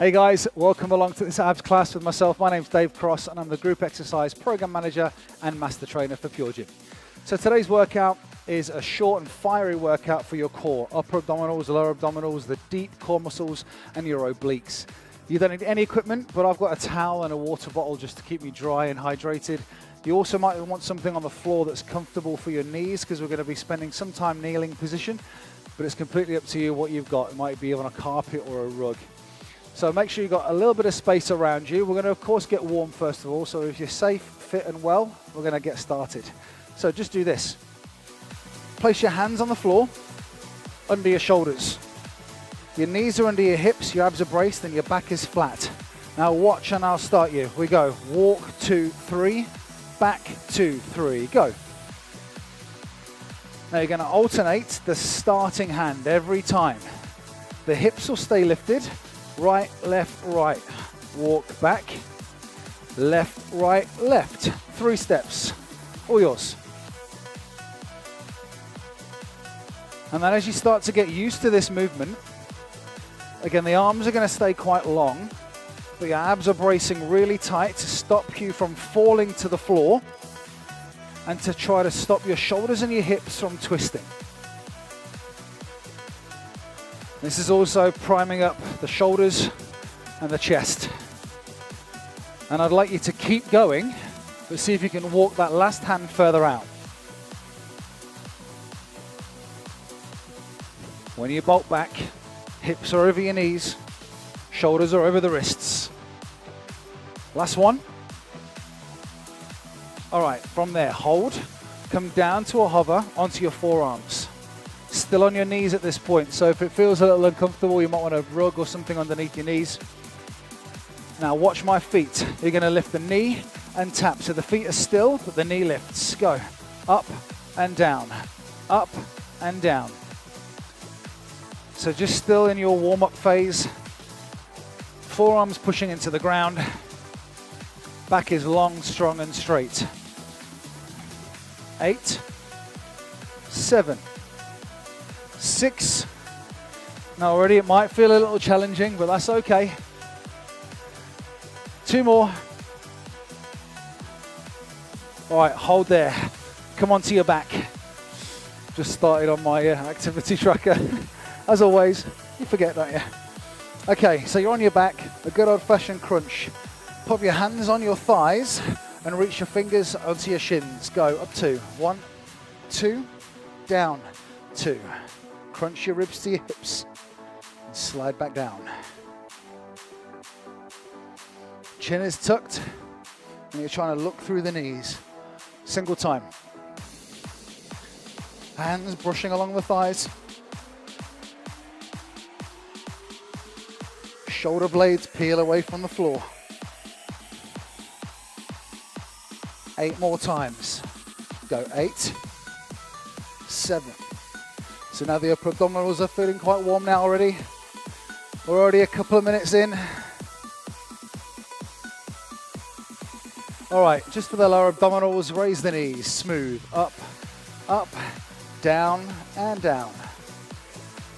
Hey guys, welcome along to this abs class with myself. My name's Dave Cross and I'm the Group Exercise Program Manager and Master Trainer for PureGym. So today's workout is a short and fiery workout for your core, upper abdominals, lower abdominals, the deep core muscles and your obliques. You don't need any equipment, but I've got a towel and a water bottle just to keep me dry and hydrated. You also might want something on the floor that's comfortable for your knees because we're going to be spending some time kneeling position, but it's completely up to you what you've got. It might be on a carpet or a rug. So make sure you've got a little bit of space around you. We're going to, of course, get warm first of all. So if you're safe, fit and well, we're going to get started. So just do this. Place your hands on the floor, under your shoulders. Your knees are under your hips, your abs are braced, and your back is flat. Now watch and I'll start you. We go. Walk, 2, 3. Back, 2, 3. Go. Now you're going to alternate the starting hand every time. The hips will stay lifted. Right, left, right. Walk back. Left, right, left. 3 steps. All yours. And then as you start to get used to this movement, again, the arms are going to stay quite long, but your abs are bracing really tight to stop you from falling to the floor and to try to stop your shoulders and your hips from twisting. This is also priming up the shoulders and the chest. And I'd like you to keep going, but see if you can walk that last hand further out. When you bolt back, hips are over your knees, shoulders are over the wrists. Last one. All right, from there, hold, come down to a hover onto your forearms. Still on your knees at this point, so if it feels a little uncomfortable, you might want a rug or something underneath your knees. Now watch my feet. You're going to lift the knee and tap. So the feet are still, but the knee lifts. Go. Up and down. Up and down. So just still in your warm-up phase. Forearms pushing into the ground. Back is long, strong and straight. 8, 7, 6. Now already it might feel a little challenging, but that's okay. 2 more. All right, hold there. Come onto your back. Just started on my activity tracker. As always, you forget, don't you? Okay, so you're on your back, a good old-fashioned crunch. Pop your hands on your thighs and reach your fingers onto your shins. Go, up 2. 1, 2, down, 2. Crunch your ribs to your hips and slide back down. Chin is tucked and you're trying to look through the knees. Single time. Hands brushing along the thighs. Shoulder blades peel away from the floor. 8 more times. Go, 8, 7. So now the upper abdominals are feeling quite warm now already. We're already a couple of minutes in. All right, just for the lower abdominals, raise the knees, smooth, up, up, down, and down.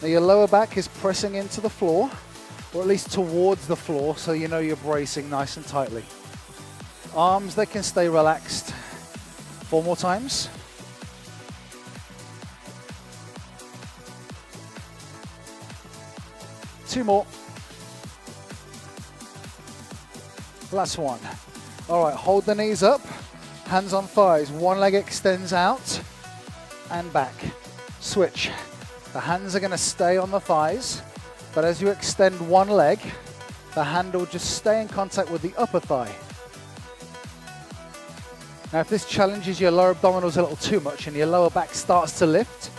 Now your lower back is pressing into the floor, or at least towards the floor, so you know you're bracing nice and tightly. Arms, they can stay relaxed. 4 more times. Two more. Last one. All right, hold the knees up, hands on thighs. One leg extends out and back. Switch. The hands are going to stay on the thighs, but as you extend one leg, the hand will just stay in contact with the upper thigh. Now, if this challenges your lower abdominals a little too much and your lower back starts to lift,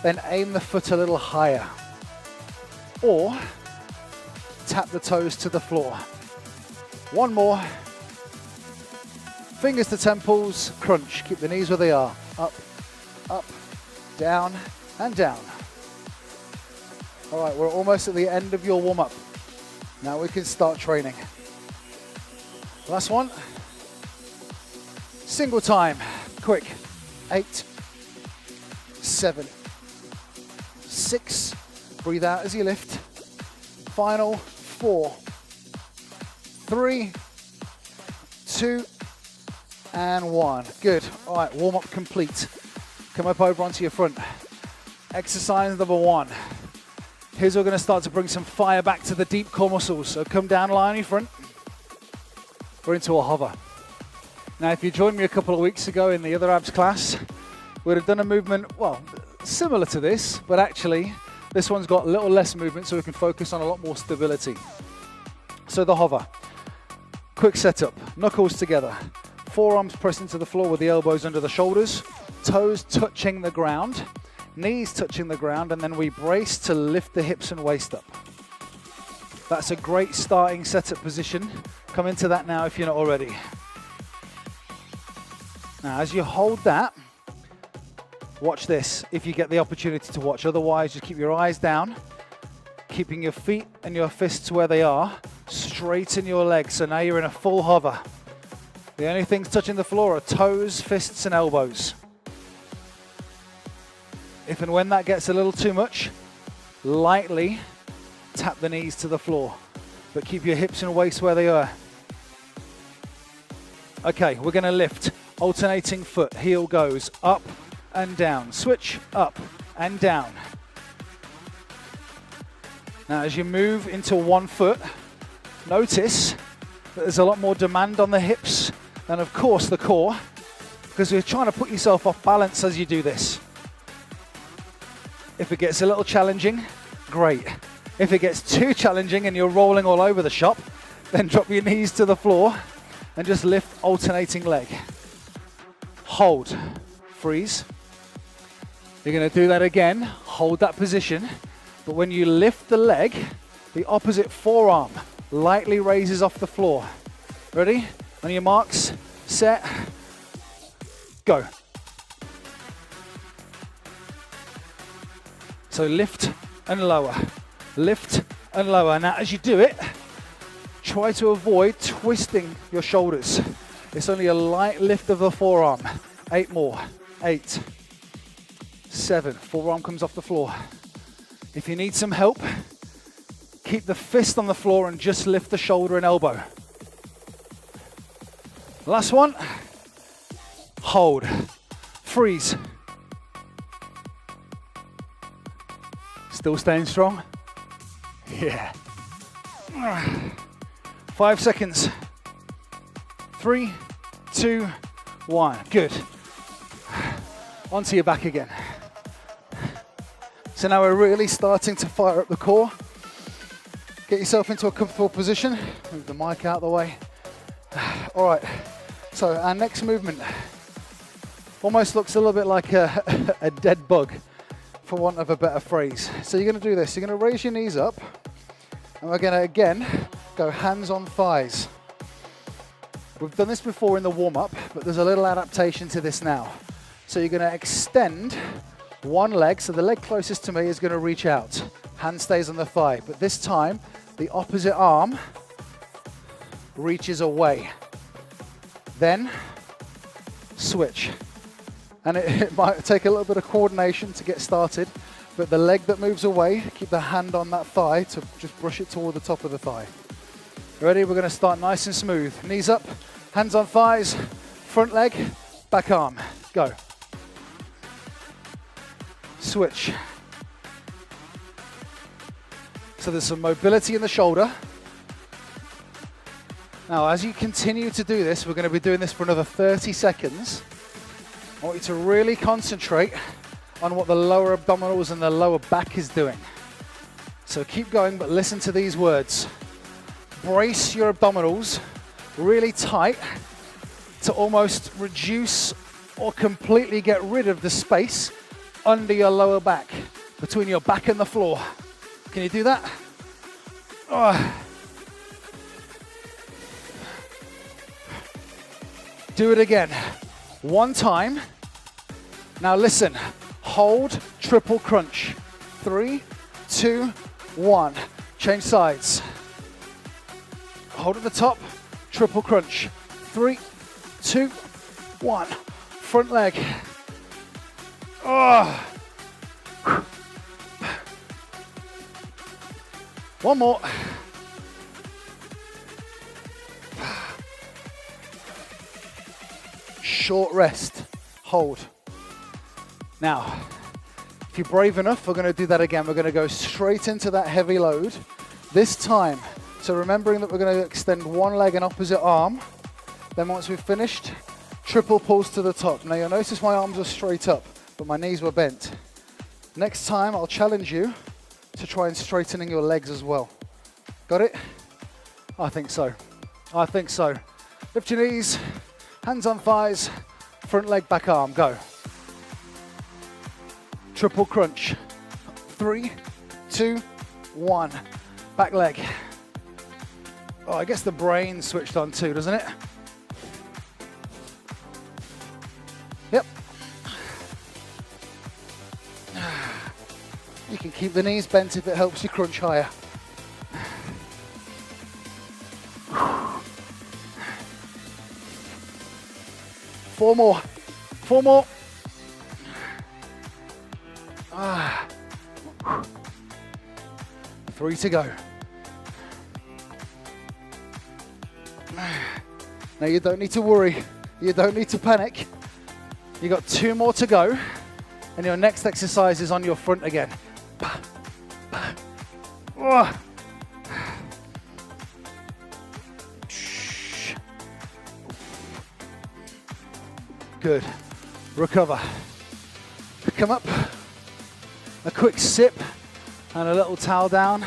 then aim the foot a little higher. Or tap the toes to the floor. One more. Fingers to temples, crunch. Keep the knees where they are. Up, up, down, and down. All right, we're almost at the end of your warm-up. Now we can start training. Last one. Single time, quick. 8, 7, 6. Breathe out as you lift. Final 4, 3, 2, and 1. Good. All right, warm up complete. Come up over onto your front. Exercise number 1. Here's where we're going to start to bring some fire back to the deep core muscles. So come down, lie on your front. We're into a hover. Now, if you joined me a couple of weeks ago in the other abs class, we'd have done a movement, well, similar to this, but actually this one's got a little less movement so we can focus on a lot more stability. So the hover. Quick setup, knuckles together, forearms pressed into the floor with the elbows under the shoulders, toes touching the ground, knees touching the ground, and then we brace to lift the hips and waist up. That's a great starting setup position. Come into that now if you're not already. Now, as you hold that, watch this if you get the opportunity to watch. Otherwise, just keep your eyes down, keeping your feet and your fists where they are. Straighten your legs. So now you're in a full hover. The only things touching the floor are toes, fists, and elbows. If and when that gets a little too much, lightly tap the knees to the floor, but keep your hips and waist where they are. Okay, we're going to lift. Alternating foot, heel goes up and down. Switch up and down. Now as you move into one foot, notice that there's a lot more demand on the hips and of course the core, because you're trying to put yourself off balance as you do this. If it gets a little challenging, great. If it gets too challenging and you're rolling all over the shop, then drop your knees to the floor and just lift alternating leg. Hold, freeze. You're going to do that again, hold that position, but when you lift the leg, the opposite forearm lightly raises off the floor. Ready? On your marks, set, go. So lift and lower, lift and lower. Now as you do it, try to avoid twisting your shoulders. It's only a light lift of the forearm. 8 more. 8, 7. Forearm comes off the floor. If you need some help, keep the fist on the floor and just lift the shoulder and elbow. Last one. Hold. Freeze. Still staying strong? Yeah. 5 seconds. 3, 2, 1. Good. Onto your back again. So now we're really starting to fire up the core. Get yourself into a comfortable position. Move the mic out of the way. All right. So our next movement almost looks a little bit like a dead bug, for want of a better phrase. So you're going to do this. You're going to raise your knees up, and we're going to again go hands on thighs. We've done this before in the warm-up, but there's a little adaptation to this now. So you're going to extend one leg, so the leg closest to me is going to reach out. Hand stays on the thigh, but this time the opposite arm reaches away. Then switch. And it might take a little bit of coordination to get started, but the leg that moves away, keep the hand on that thigh to just brush it toward the top of the thigh. Ready? We're going to start nice and smooth. Knees up, hands on thighs, front leg, back arm. Go. Switch. So there's some mobility in the shoulder. Now, as you continue to do this, we're going to be doing this for another 30 seconds. I want you to really concentrate on what the lower abdominals and the lower back is doing. So keep going, but listen to these words. Brace your abdominals really tight to almost reduce or completely get rid of the space under your lower back, between your back and the floor. Can you do that? Oh. Do it again. One time. Now listen, hold triple crunch. 3, 2, 1. Change sides. Hold at the top, triple crunch. 3, 2, 1. Front leg. Oh. One more. short rest, hold. Now, if you're brave enough, we're going to do that again. We're going to go straight into that heavy load. This time, so remembering that we're going to extend one leg and opposite arm. Then once we've finished, triple pulls to the top. Now you'll notice my arms are straight up, but my knees were bent. Next time, I'll challenge you to try and straightening your legs as well. Got it? I think so. I think so. Lift your knees, hands on thighs, front leg, back arm, go. Triple crunch. 3, 2, 1. Back leg. Oh, I guess the brain switched on too, doesn't it? Yep. You can keep the knees bent if it helps you crunch higher. Four more. 4 more. 3 to go. Now you don't need to worry. You don't need to panic. You got 2 more to go, and your next exercise is on your front again. Good. Recover. Come up. A quick sip and a little towel down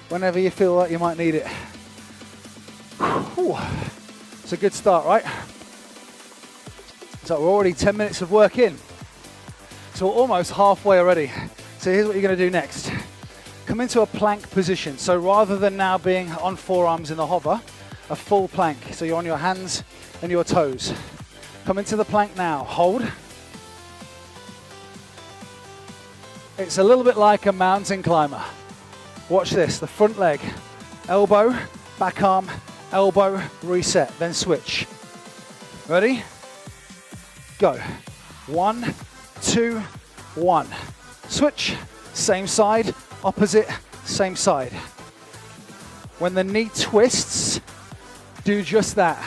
whenever you feel like you might need it. It's a good start, right? So we're already 10 minutes of work in. So we're almost halfway already. So here's what you're going to do next. Come into a plank position. So rather than now being on forearms in the hover, a full plank. So you're on your hands and your toes. Come into the plank now. Hold. It's a little bit like a mountain climber. Watch this. The front leg. Elbow, back arm, elbow, reset. Then switch. Ready? Go. 1, 2, 1. Switch. Same side. Opposite. Same side. When the knee twists, do just that.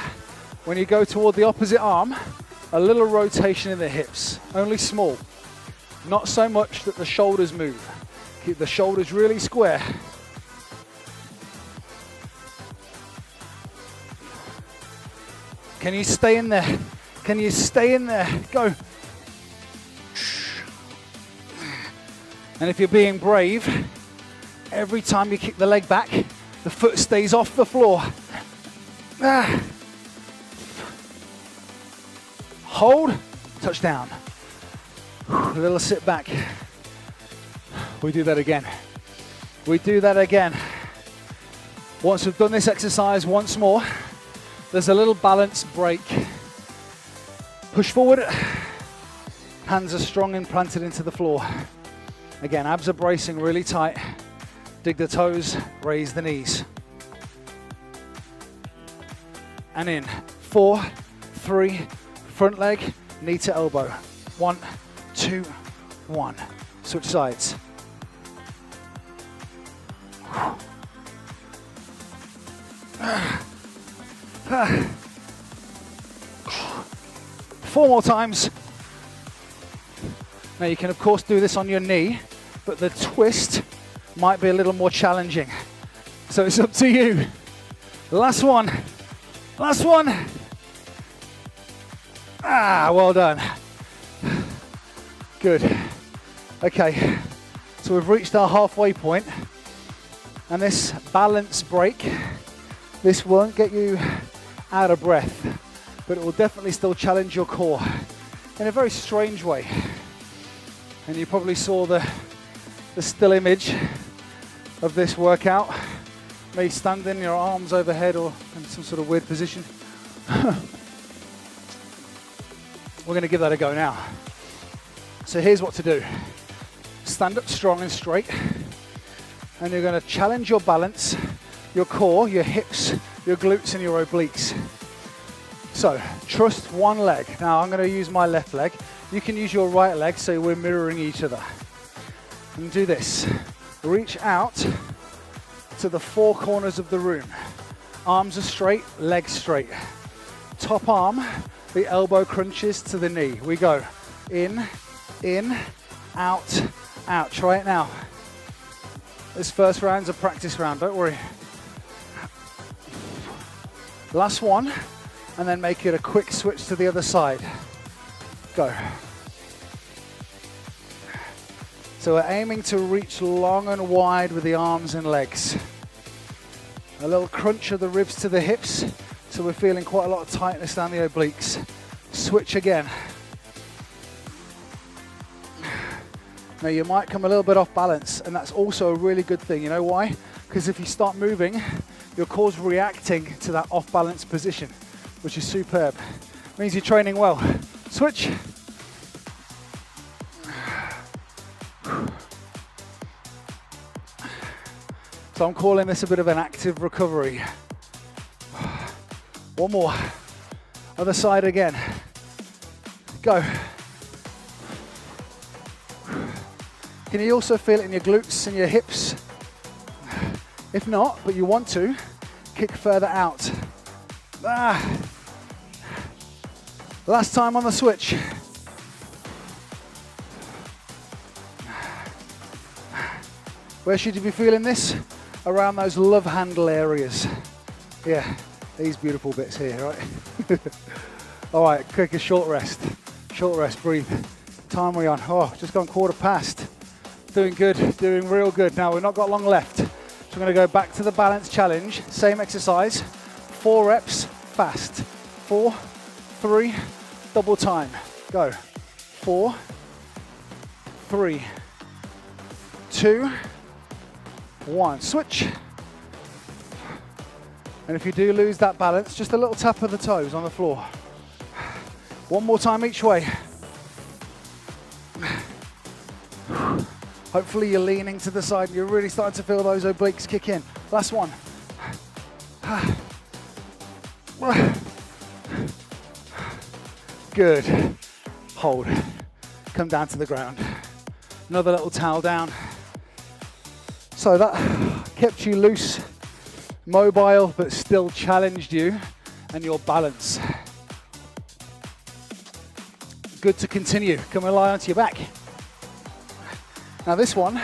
When you go toward the opposite arm, a little rotation in the hips. Only small. Not so much that the shoulders move. Keep the shoulders really square. Can you stay in there? Can you stay in there? Go. And if you're being brave, every time you kick the leg back, the foot stays off the floor. Hold, touchdown. A little sit back. We do that again. We do that again. Once we've done this exercise once more, there's a little balance break. Push forward. Hands are strong and planted into the floor. Again, abs are bracing really tight. Dig the toes, raise the knees. And in 4, 3, front leg, knee to elbow. 1, 2, 1. Switch sides. Four more times. Now you can of course do this on your knee, but the twist might be a little more challenging. So it's up to you. Last one. Last one. Well done. Good. Okay, so we've reached our halfway point, and this balance break, this won't get you out of breath, but it will definitely still challenge your core in a very strange way. And you probably saw the still image of this workout, me standing, your arms overhead or in some sort of weird position. We're going to give that a go now. So here's what to do. Stand up strong and straight, and you're going to challenge your balance, your core, your hips, your glutes and your obliques. So trust one leg. Now I'm going to use my left leg. You can use your right leg, so we're mirroring each other. And do this. Reach out to the 4 corners of the room. Arms are straight, legs straight. Top arm the elbow crunches to the knee. We go in, out, out. Try it now. This first round's a practice round, don't worry. Last one, and then make it a quick switch to the other side. Go. So we're aiming to reach long and wide with the arms and legs. A little crunch of the ribs to the hips, so we're feeling quite a lot of tightness down the obliques. Switch again. Now you might come a little bit off balance, and that's also a really good thing. You know why? Because if you start moving, your core's reacting to that off balance position, which is superb. Means you're training well. Switch. So I'm calling this a bit of an active recovery. One more. Other side again. Go. Can you also feel it in your glutes and your hips? If not, but you want to, kick further out. Last time on the switch. Where should you be feeling this? Around those love handle areas. Yeah, these beautiful bits here, right? All right, quick, a short rest. Short rest, breathe. Time we on? Oh, just gone 1:15. Doing good, doing real good. Now, we've not got long left. So we're gonna go back to the balance challenge. Same exercise, 4 reps, fast. 4, 3, double time. Go. 4, 3, 2, 1. Switch. And if you do lose that balance, just a little tap of the toes on the floor. One more time each way. Hopefully you're leaning to the side and you're really starting to feel those obliques kick in. Last one. Good. Hold. Come down to the ground. Another little towel down. So that kept you loose, mobile, but still challenged you and your balance. Good to continue. Come and lie onto your back. Now this one's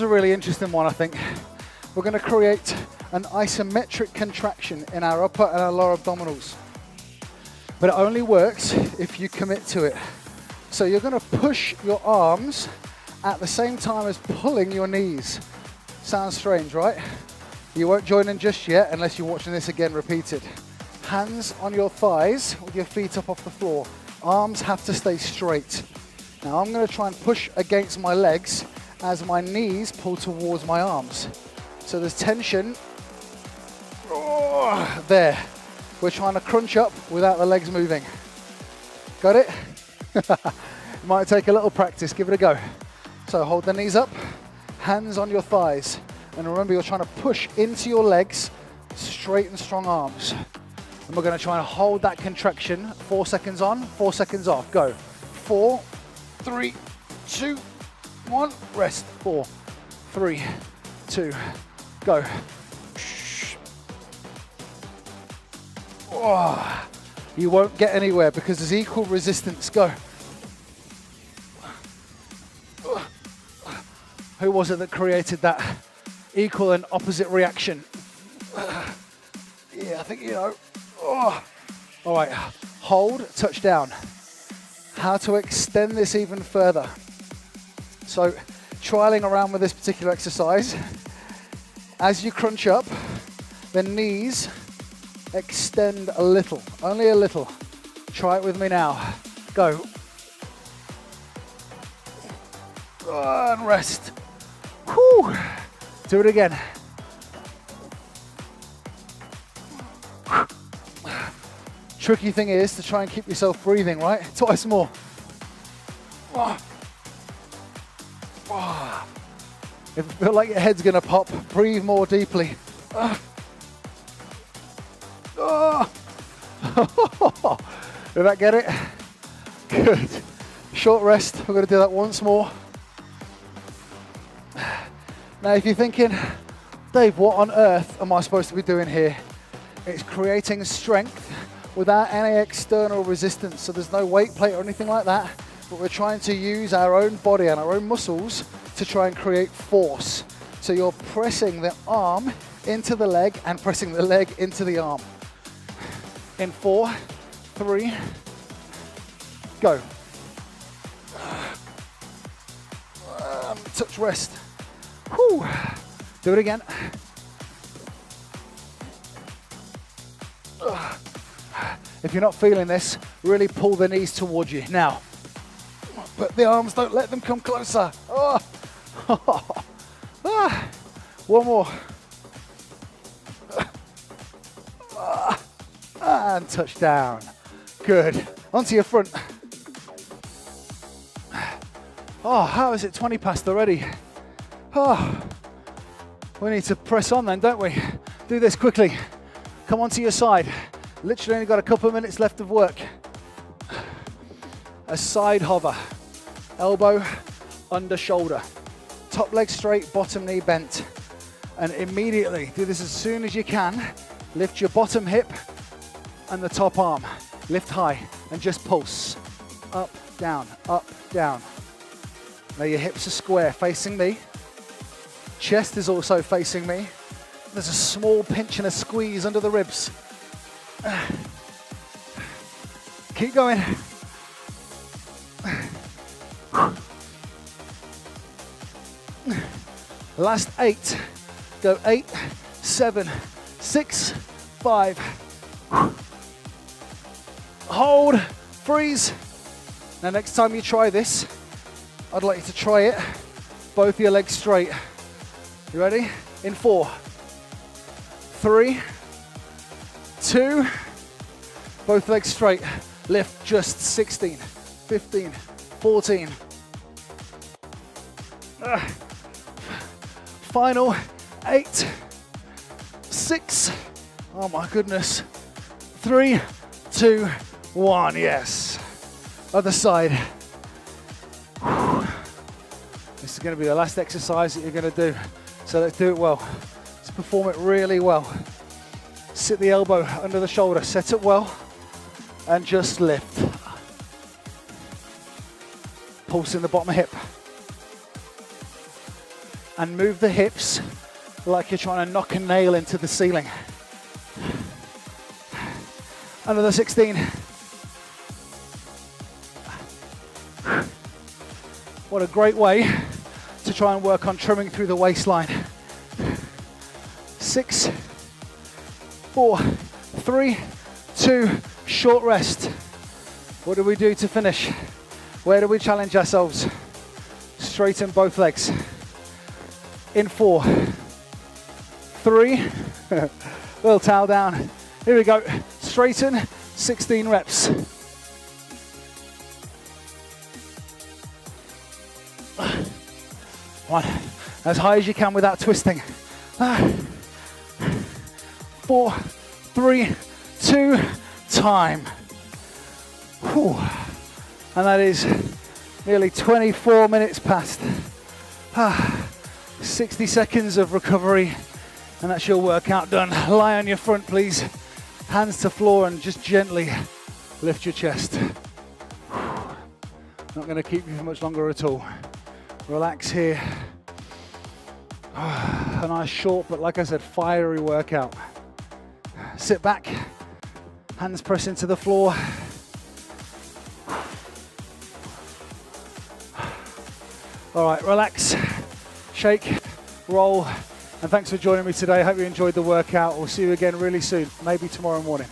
a really interesting one, I think. We're going to create an isometric contraction in our upper and our lower abdominals. But it only works if you commit to it. So you're going to push your arms at the same time as pulling your knees. Sounds strange, right? You won't join in just yet unless you're watching this again repeated. Hands on your thighs with your feet up off the floor. Arms have to stay straight. Now I'm going to try and push against my legs as my knees pull towards my arms. So there's tension. Oh, there. We're trying to crunch up without the legs moving. Got it? Might take a little practice, give it a go. So hold the knees up, hands on your thighs. And remember, you're trying to push into your legs, straight and strong arms. And we're going to try and hold that contraction. 4 seconds on, 4 seconds off. Go. 4, 3, 2, 1. Rest. 4, 3, 2, go. Oh, you won't get anywhere because there's equal resistance. Go. Who was it that created that equal and opposite reaction? Yeah, I think you know. Oh. All right, hold, touch down. How to extend this even further. So, trialing around with this particular exercise. As you crunch up, the knees extend a little, only a little. Try it with me now. Go. And rest. Whew. Do it again. Tricky thing is to try and keep yourself breathing, right? Twice more. If you feel like your head's gonna pop, breathe more deeply. Did that get it? Good. Short rest. We're gonna do that once more. Now, if you're thinking, Dave, what on earth am I supposed to be doing here? It's creating strength without any external resistance. So there's no weight plate or anything like that, but we're trying to use our own body and our own muscles to try and create force. So you're pressing the arm into the leg and pressing the leg into the arm. In 4, 3, go. Touch rest. Whew. Do it again. If you're not feeling this, really pull the knees towards you. Now, put the arms, don't let them come closer. Oh. One more. And touch down. Good. Onto your front. Oh, how is it 20 past already? Oh, we need to press on then, don't we? Do this quickly. Come onto your side. Literally only got a couple of minutes left of work. A side hover. Elbow under shoulder. Top leg straight, bottom knee bent. And immediately, do this as soon as you can. Lift your bottom hip and the top arm. Lift high and just pulse. Up, down, up, down. Now your hips are square, facing me. Chest is also facing me. There's a small pinch and a squeeze under the ribs. Keep going. Last 8. Go 8, 7, 6, 5. Hold, freeze. Now next time you try this, I'd like you to try it, both your legs straight. You ready? In 4, 3, 2, both legs straight. Lift just 16, 15, 14. Final 8, 6, oh my goodness, 3, 2, 1, yes. Other side. This is going to be the last exercise that you're going to do, so let's do it well. Let's perform it really well. Sit the elbow under the shoulder, set it well, and just lift. Pulse in the bottom hip. And move the hips like you're trying to knock a nail into the ceiling. Another 16. What a great way to try and work on trimming through the waistline. 6, 4, 3, 2, short rest. What do we do to finish? Where do we challenge ourselves? Straighten both legs. In 4, 3, little towel down. Here we go. Straighten, 16 reps. One, as high as you can without twisting. 4, 3, 2, time. Whew. And that is nearly 24 minutes past. 60 seconds of recovery, and that's your workout done. Lie on your front, please. Hands to floor and just gently lift your chest. Not going to keep you for much longer at all. Relax here. A nice short, but like I said, fiery workout. Sit back, hands press into the floor. All right, relax, shake, roll, and thanks for joining me today. I hope you enjoyed the workout. We'll see you again really soon, maybe tomorrow morning.